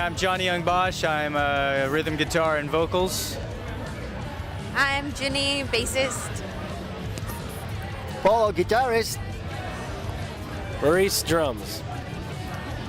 I'm Johnny Young Bosch. I'm rhythm guitar and vocals. I'm Ginny, bassist. Paul, guitarist. Maurice, drums.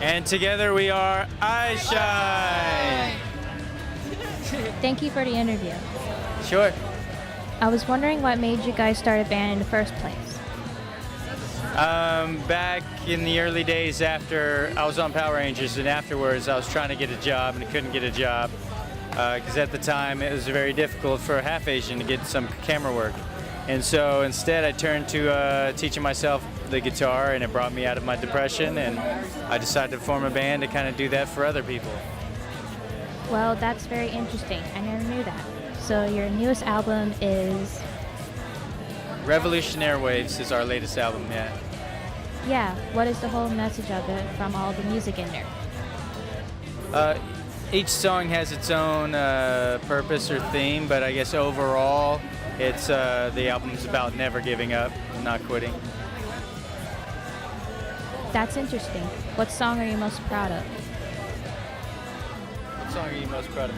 And together we are Eyeshine. Thank you for the interview. Sure. I was wondering what made you guys start a band in the first place. Back in the early days after I was on Power Rangers, and afterwards I was trying to get a job and I couldn't get a job because at the time it was very difficult for a half Asian to get some camera work. And so instead I turned to teaching myself the guitar, and it brought me out of my depression, and I decided to form a band to kind of do that for other people. Well, that's very interesting. I never knew that. So your newest album is... Revolutionary Waves is our latest album, yeah. Yeah, what is the whole message of it from all the music in there? Each song has its own purpose or theme, but I guess overall it's the album's about never giving up, not quitting. That's interesting. What song are you most proud of? What song are you most proud of?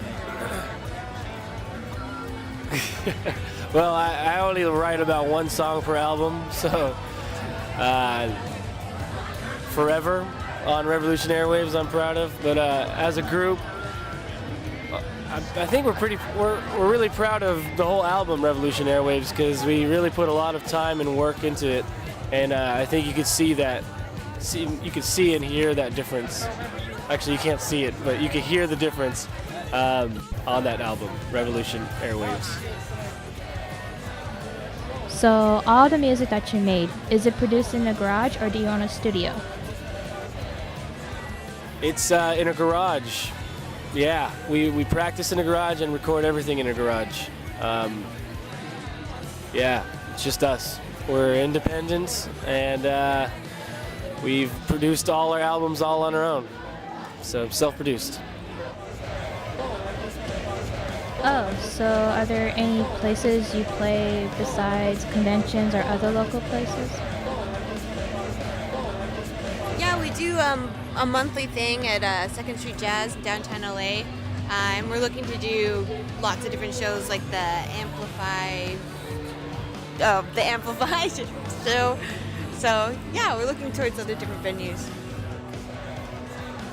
Well, I only write about one song per album, so Forever on Revolutionary Waves I'm proud of, but as a group, I think we're really proud of the whole album Revolutionary Waves, because we really put a lot of time and work into it, and I think you could see and hear that difference. Actually, you can't see it, but you can hear the difference on that album, Revolutionary Waves. So all the music that you made, is it produced in a garage or do you own a studio? It's in a garage. Yeah, we practice in a garage and record everything in a garage. Yeah, it's just us. We're independent, and we've produced all our albums all on our own. So self-produced. Oh, so are there any places you play besides conventions or other local places? Yeah, we do a monthly thing at 2nd Street Jazz in downtown LA. And we're looking to do lots of different shows like the Amplify show. So yeah, we're looking towards other different venues.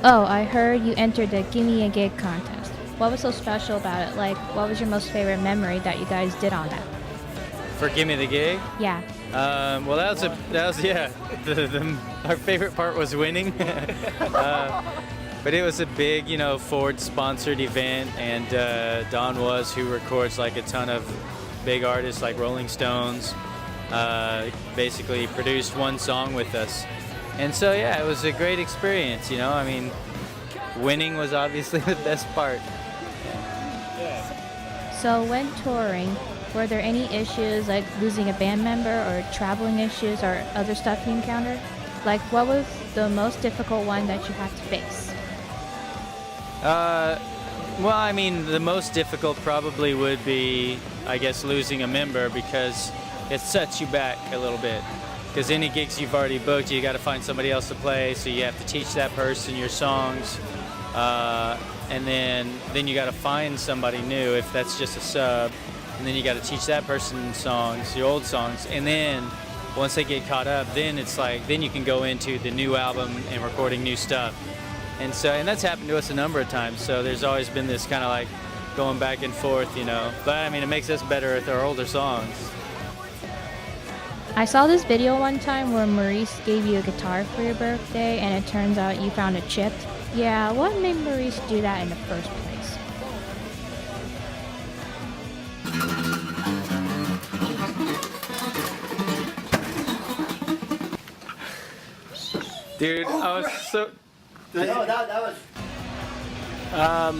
Oh, I heard you entered the Gimme a Gig contest. What was so special about it? Like, what was your most favorite memory that you guys did on that? For Gimme the Gig? Yeah. Well, that was yeah. Our favorite part was winning, but it was a big, Ford-sponsored event, and Don Was, who records like a ton of big artists like Rolling Stones, basically produced one song with us, and so yeah, it was a great experience. I mean, winning was obviously the best part. So when touring, were there any issues like losing a band member or traveling issues or other stuff you encountered? Like, what was the most difficult one that you had to face? Well, I mean, the most difficult probably would be, I guess, losing a member, because it sets you back a little bit. Because any gigs you've already booked, you got to find somebody else to play, so you have to teach that person your songs. And then you got to find somebody new if that's just a sub, and then you got to teach that person songs, your old songs, and then once they get caught up, then it's like, then you can go into the new album and recording new stuff, and that's happened to us a number of times. So there's always been this kind of like going back and forth, But I mean, it makes us better at our older songs. I saw this video one time where Maurice gave you a guitar for your birthday, and it turns out you found it chipped. Yeah, what made Maurice do that in the first place? Dude, I was so... No, that was...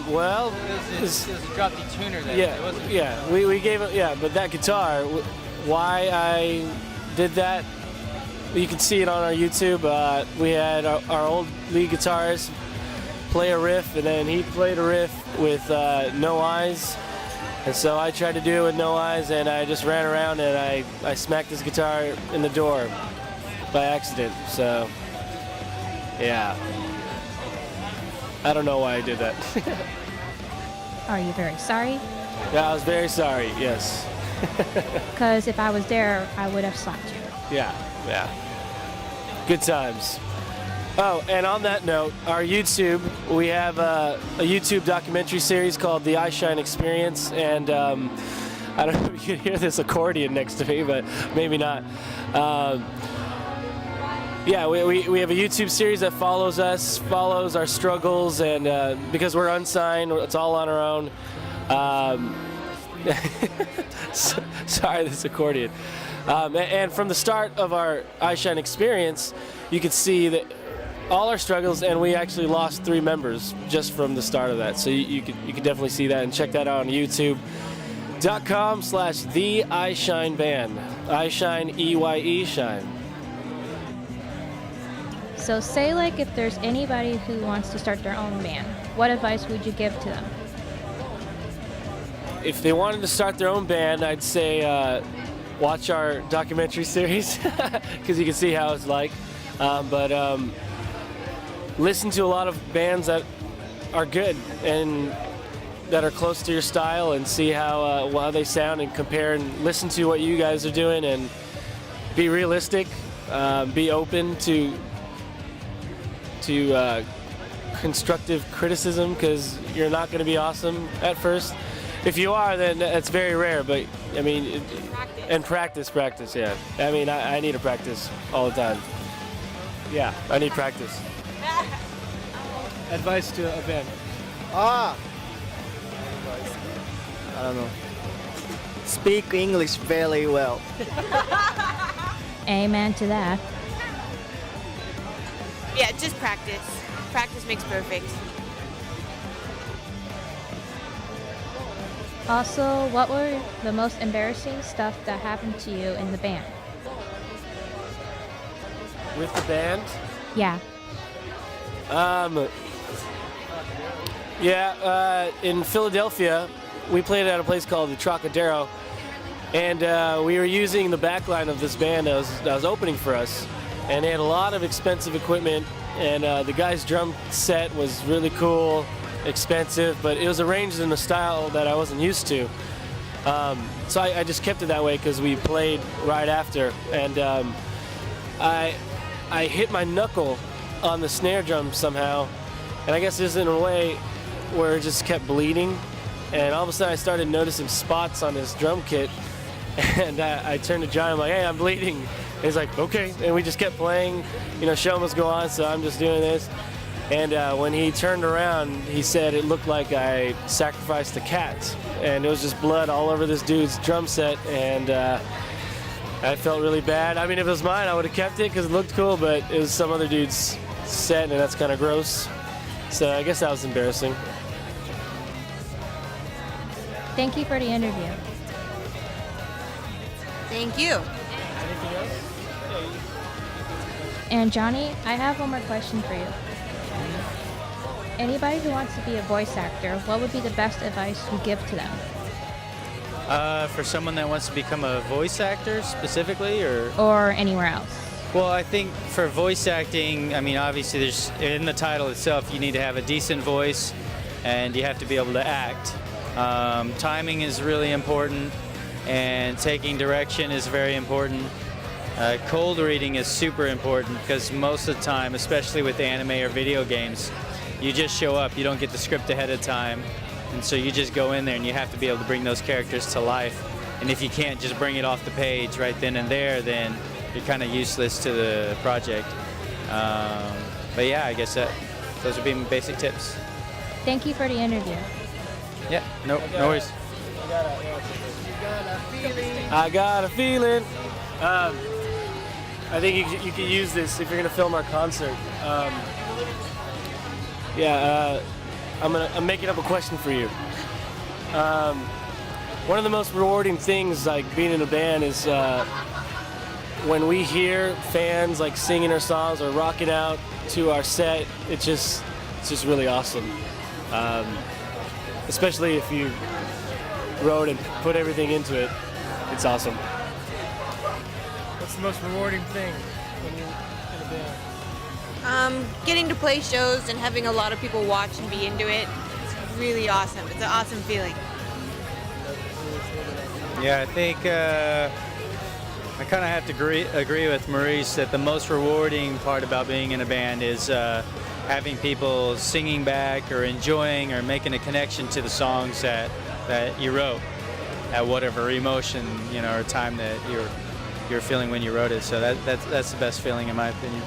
Well... It was a drop D tuner then. Yeah, we gave it, but that guitar, why I did that, you can see it on our YouTube. We had our old lead guitarist play a riff, and then he played a riff with no eyes, and so I tried to do it with no eyes, and I just ran around and I smacked his guitar in the door by accident. So yeah. I don't know why I did that. Are you very sorry? Yeah, I was very sorry, yes. Because if I was there, I would have slapped you. Yeah. Good times. Oh, and on that note, our YouTube, we have a YouTube documentary series called The Eyeshine Experience, and I don't know if you can hear this accordion next to me, but maybe not. Yeah, we have a YouTube series that follows us, follows our struggles, and because we're unsigned, it's all on our own. Sorry, this accordion. And from the start of our Eyeshine experience, you could see that all our struggles, and we actually lost 3 members just from the start of that. So you could definitely see that and check that out on YouTube.com/The Eyeshine Band. Eyeshine, E-Y-E, shine. So say like if there's anybody who wants to start their own band, what advice would you give to them? If they wanted to start their own band, I'd say watch our documentary series because you can see how it's like. But listen to a lot of bands that are good and that are close to your style, and see how they sound, and compare and listen to what you guys are doing, and be realistic, be open to constructive criticism, because you're not going to be awesome at first. If you are, then that's very rare, but I mean, practice, yeah. I mean, I need to practice all the time. Yeah, I need practice. Advice to a band. I don't know. Speak English very well. Amen to that. Yeah, just practice. Practice makes perfect. Also, what were the most embarrassing stuff that happened to you in the band? With the band? Yeah. In Philadelphia, we played at a place called the Trocadero, and we were using the backline of this band that was opening for us, and they had a lot of expensive equipment, and the guy's drum set was really cool, expensive, but it was arranged in a style that I wasn't used to. So I just kept it that way because we played right after, and I hit my knuckle on the snare drum somehow, and I guess this in a way where it just kept bleeding, and all of a sudden I started noticing spots on his drum kit, and I turned to John, I'm like, hey, I'm bleeding. And he's like, okay, and we just kept playing, show must go on, so I'm just doing this. And when he turned around, he said it looked like I sacrificed a cat, and it was just blood all over this dude's drum set, and I felt really bad. I mean, if it was mine, I would have kept it because it looked cool, but it was some other dude's set, and that's kind of gross. So I guess that was embarrassing. Thank you for the interview. Thank you. Anything else? And Johnny, I have one more question for you. Anybody who wants to be a voice actor, what would be the best advice you give to them? For someone that wants to become a voice actor specifically, Or anywhere else? Well, I think for voice acting, I mean, obviously there's, in the title itself, you need to have a decent voice and you have to be able to act. Timing is really important, and taking direction is very important. Cold reading is super important because most of the time, especially with anime or video games, you just show up, you don't get the script ahead of time, and so you just go in there and you have to be able to bring those characters to life. And if you can't just bring it off the page right then and there, then you're kind of useless to the project. But yeah, I guess those would be my basic tips. Thank you for the interview. Yeah, no worries. I got a feeling. I think you could use this if you're gonna film our concert. I'm making up a question for you. One of the most rewarding things, like being in a band, is when we hear fans like singing our songs or rocking out to our set. It's just really awesome. Especially if you wrote and put everything into it. It's awesome. What's the most rewarding thing when you're in a band? Getting to play shows and having a lot of people watch and be into it, it's really awesome. It's an awesome feeling. Yeah, I think I kind of have to agree with Maurice that the most rewarding part about being in a band is having people singing back or enjoying or making a connection to the songs that you wrote at whatever emotion, you know, or time that you're feeling when you wrote it. So that's the best feeling in my opinion.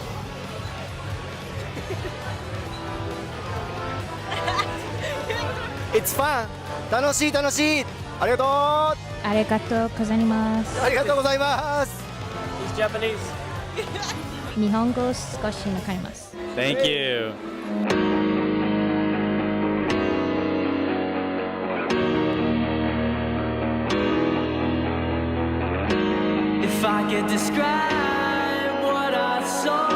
It's fun! 楽しい楽しいありがとうありがとうございます。ありがとうございます He's Japanese. 日本語を少しわかります。Thank you. If I could describe what I saw